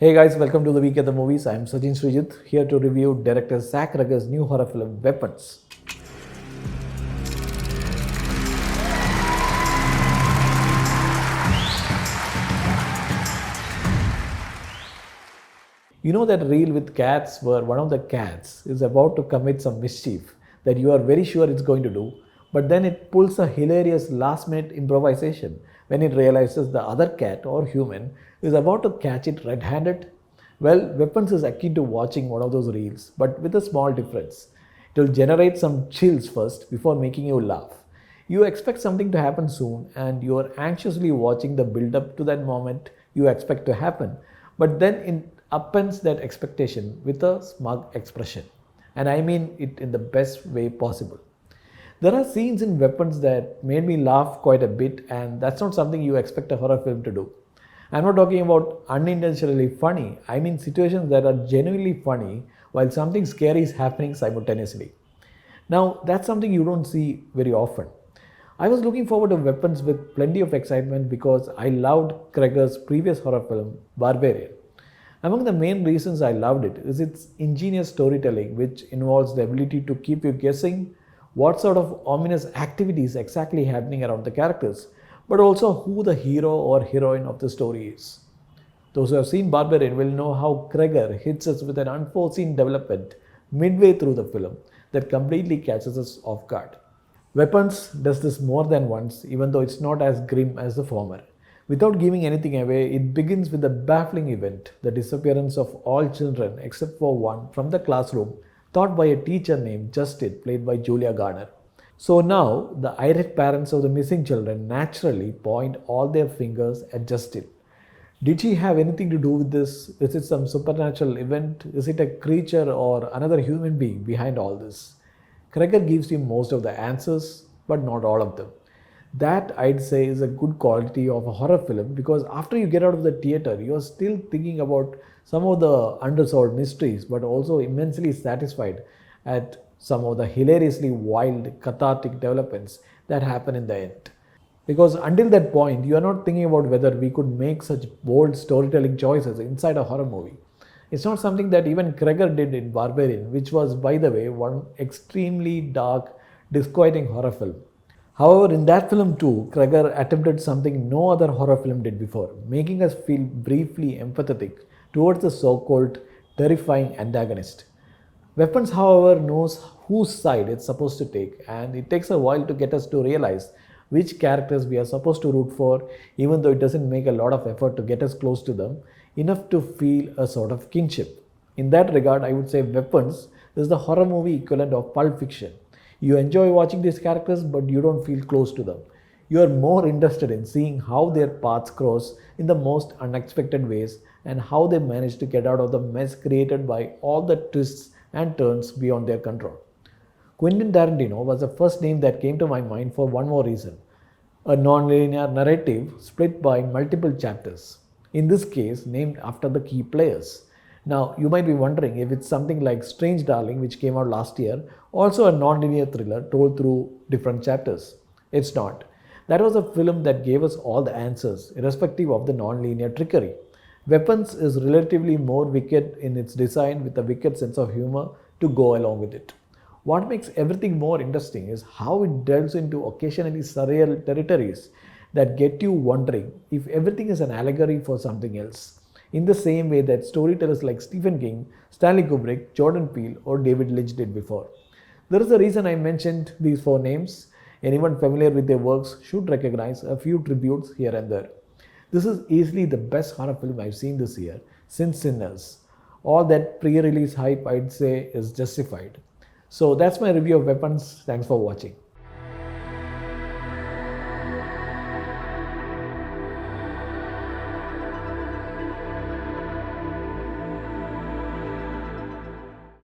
Hey guys, welcome to the week at the movies. I am Sajin Shrijith here to review director Zach Cregger's new horror film Weapons. You know that reel with cats where one of the cats is about to commit some mischief that you are very sure it's going to do, but then it pulls a hilarious last minute improvisation when it realizes the other cat or human is about to catch it red handed? Well, Weapons is akin to watching one of those reels, but with a small difference. It will generate some chills first before making you laugh. You expect something to happen soon, and you are anxiously watching the build up to that moment you expect to happen. But then it upends that expectation with a smug expression. And I mean it in the best way possible. There are scenes in Weapons that made me laugh quite a bit, and that's not something you expect a horror film to do. I'm not talking about unintentionally funny, I mean situations that are genuinely funny while something scary is happening simultaneously. Now, that's something you don't see very often. I was looking forward to Weapons with plenty of excitement because I loved Cregger's previous horror film, Barbarian. Among the main reasons I loved it is its ingenious storytelling, which involves the ability to keep you guessing what sort of ominous activities exactly happening around the characters, but also who the hero or heroine of the story is. Those who have seen Barbarian will know how Cregger hits us with an unforeseen development midway through the film that completely catches us off guard. Weapons does this more than once, even though it's not as grim as the former. Without giving anything away, it begins with the baffling event, the disappearance of all children except for one from the classroom, taught by a teacher named Justin, played by Julia Garner. So now, the irate parents of the missing children naturally point all their fingers at Justin. Did she have anything to do with this? Is it some supernatural event? Is it a creature or another human being behind all this? Cregger gives you most of the answers, but not all of them. That I'd say is a good quality of a horror film because after you get out of the theater, you're still thinking about some of the unresolved mysteries, but also immensely satisfied at some of the hilariously wild, cathartic developments that happen in the end. Because until that point, you are not thinking about whether we could make such bold storytelling choices inside a horror movie. It's not something that even Cregger did in Barbarian, which was, by the way, one extremely dark, disquieting horror film. However, in that film too, Cregger attempted something no other horror film did before, making us feel briefly empathetic towards the so called terrifying antagonist. Weapons, however, knows whose side it's supposed to take, and it takes a while to get us to realize which characters we are supposed to root for, even though it doesn't make a lot of effort to get us close to them, enough to feel a sort of kinship. In that regard, I would say Weapons is the horror movie equivalent of Pulp Fiction. You enjoy watching these characters, but you don't feel close to them. You are more interested in seeing how their paths cross in the most unexpected ways and how they manage to get out of the mess created by all the twists and turns beyond their control. Quentin Tarantino was the first name that came to my mind for one more reason: a non-linear narrative split by multiple chapters, in this case named after the key players. Now, you might be wondering if it's something like Strange Darling, which came out last year, also a non-linear thriller told through different chapters. It's not. That was a film that gave us all the answers, irrespective of the non-linear trickery. Weapons is relatively more wicked in its design with a wicked sense of humor to go along with it. What makes everything more interesting is how it delves into occasionally surreal territories that get you wondering if everything is an allegory for something else, in the same way that storytellers like Stephen King, Stanley Kubrick, Jordan Peele, or David Lynch did before. There is a reason I mentioned these four names. Anyone familiar with their works should recognize a few tributes here and there. This is easily the best horror film I've seen this year since Sinners. All that pre release hype, I'd say, is justified. So that's my review of Weapons. Thanks for watching.